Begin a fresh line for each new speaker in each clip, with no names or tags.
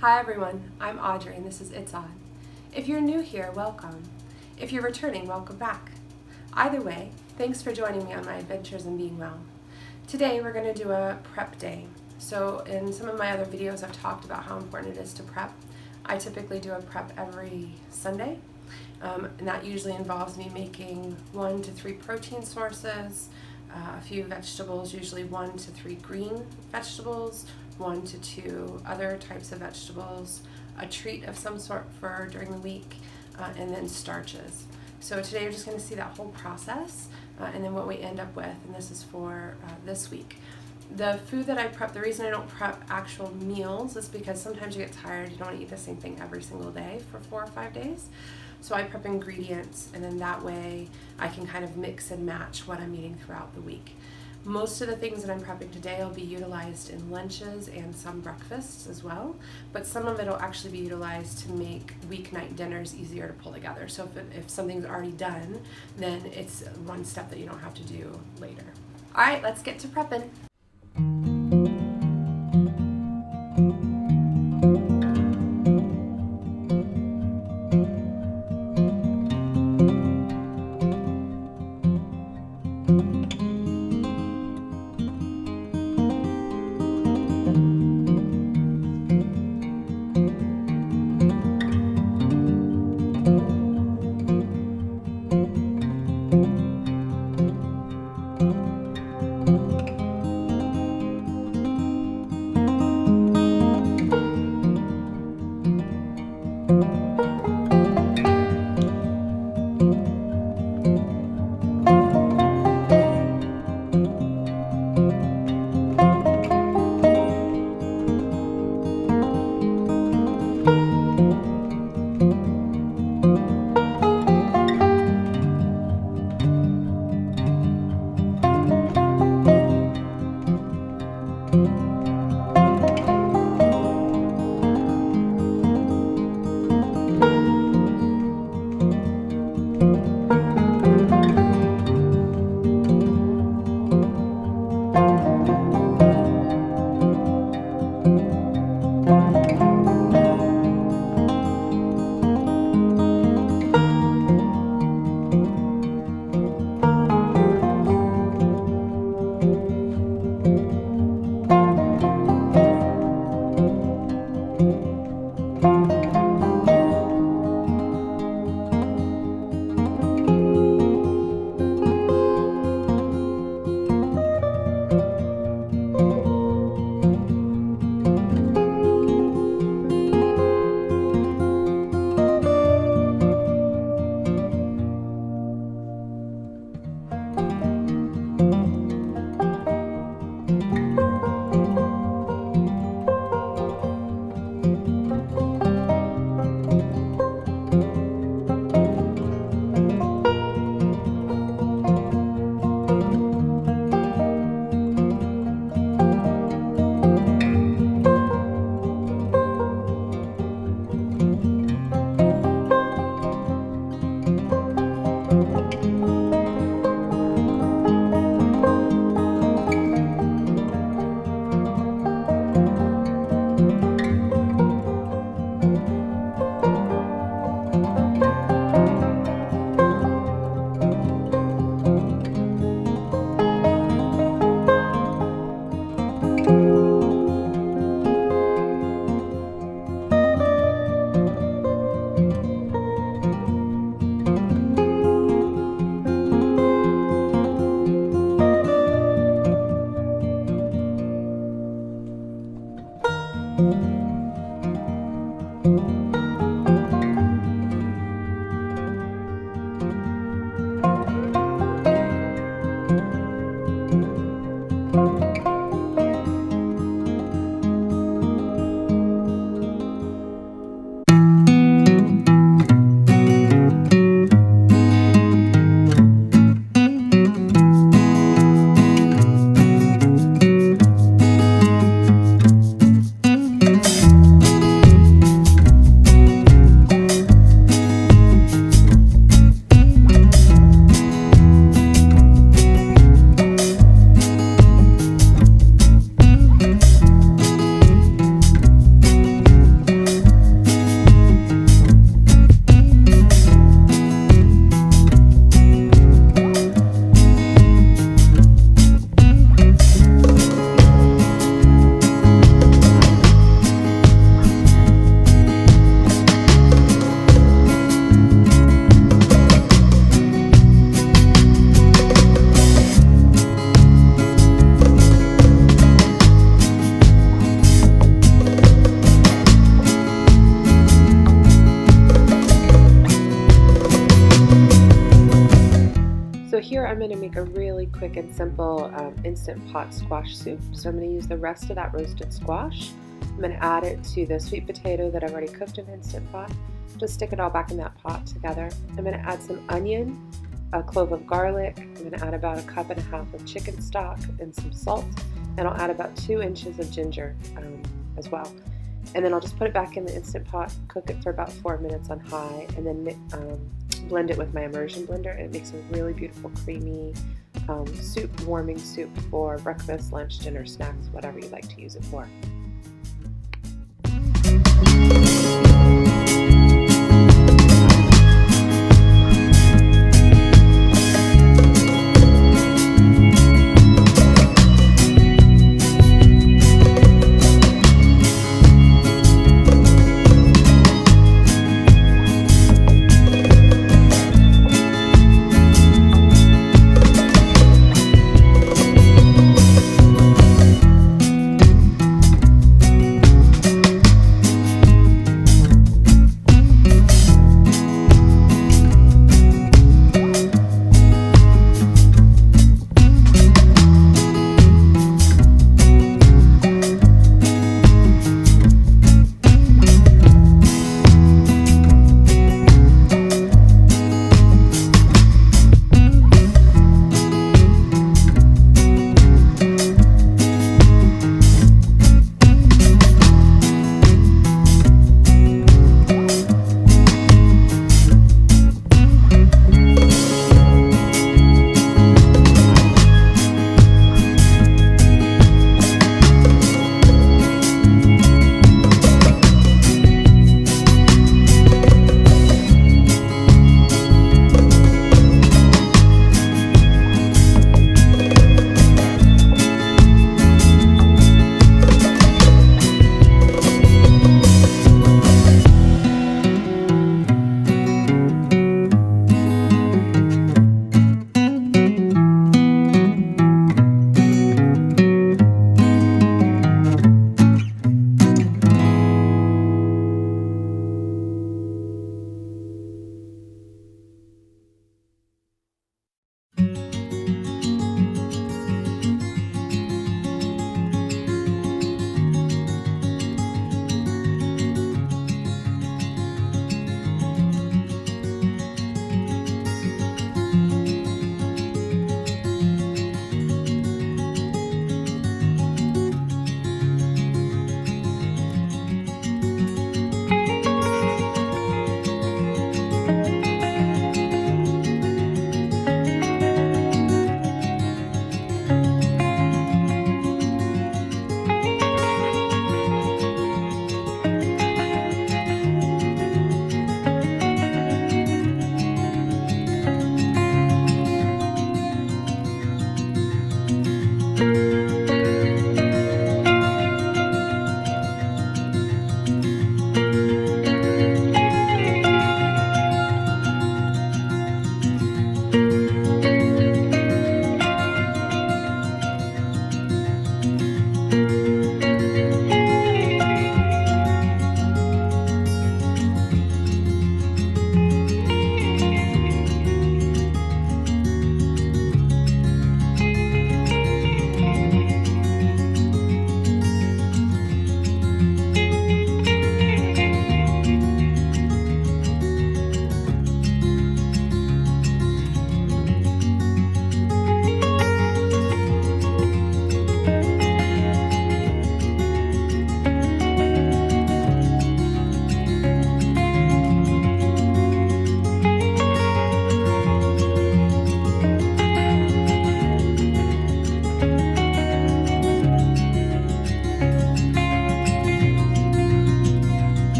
Hi everyone, I'm Audrey and this is It's On. If you're new here, welcome. If you're returning, welcome back. Either way, thanks for joining me on my adventures in being well. Today we're going to do a prep day. So in some of my other videos I've talked about how important it is to prep. I typically do a prep every Sunday, and that usually involves me making 1 to 3 protein sources, a few vegetables, usually 1 to 3 green vegetables, 1 to 2 other types of vegetables, a treat of some sort for during the week, and then starches. So today we're just going to see that whole process and then what we end up with, and this is for this week. The food that I prep, the reason I don't prep actual meals is because sometimes you get tired, you don't want to eat the same thing every single day for 4 or 5 days. So I prep ingredients, and then that way I can kind of mix and match what I'm eating throughout the week. Most of the things that I'm prepping today will be utilized in lunches and some breakfasts as well, but some of it will actually be utilized to make weeknight dinners easier to pull together. So if something's already done, then it's one step that you don't have to do later. All right, let's get to prepping. I'm going to make a really quick and simple instant pot squash soup. So I'm going to use the rest of that roasted squash. I'm going to add it to the sweet potato that I've already cooked in the Instant Pot. Just stick it all back in that pot together. I'm going to add some onion, a clove of garlic. I'm going to add about 1.5 cups of chicken stock and some salt. And I'll add about 2 inches of ginger as well. And then I'll just put it back in the Instant Pot, cook it for about 4 minutes on high, and then blend it with my immersion blender. And it makes a really beautiful creamy soup, warming soup for breakfast, lunch, dinner, snacks, whatever you like to use it for.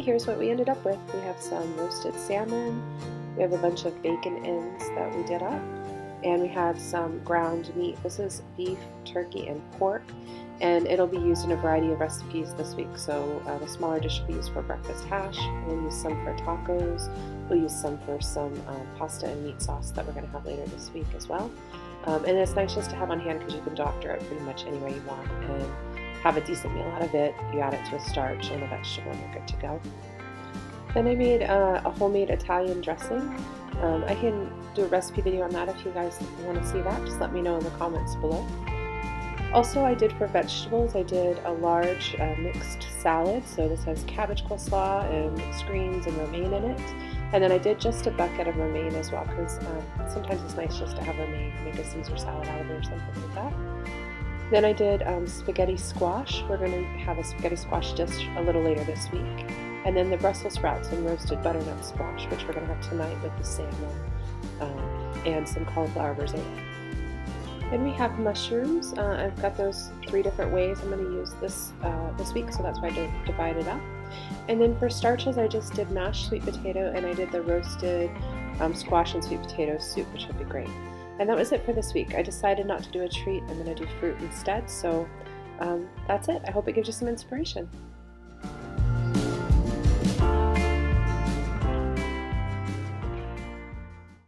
here's what we ended up with. We have some roasted salmon, we have a bunch of bacon ends that we did up, and we have some ground meat. This is beef, turkey, and pork, and it'll be used in a variety of recipes this week. So the smaller dish will be used for breakfast hash, we'll use some for tacos, we'll use some for some pasta and meat sauce that we're going to have later this week as well. And it's nice just to have on hand because you can doctor it pretty much any way you want and have a decent meal out of it. You add it to a starch and a vegetable and you're good to go. Then I made a homemade Italian dressing. I can do a recipe video on that if you guys want to see that. Just let me know in the comments below. Also, I did for vegetables, I did a large mixed salad. So this has cabbage coleslaw and mixed greens and romaine in it. And then I did just a bucket of romaine as well because sometimes it's nice just to have romaine, make a Caesar salad out of it or something like that. Then I did spaghetti squash. We're going to have a spaghetti squash dish a little later this week. And then the Brussels sprouts and roasted butternut squash, which we're going to have tonight with the salmon and some cauliflower risotto. Then we have mushrooms. I've got those 3 different ways I'm going to use this week, so that's why I divided up. And then for starches, I just did mashed sweet potato, and I did the roasted squash and sweet potato soup, which would be great. And that was it for this week. I decided not to do a treat. I'm going to do fruit instead, so that's it. I hope it gives you some inspiration.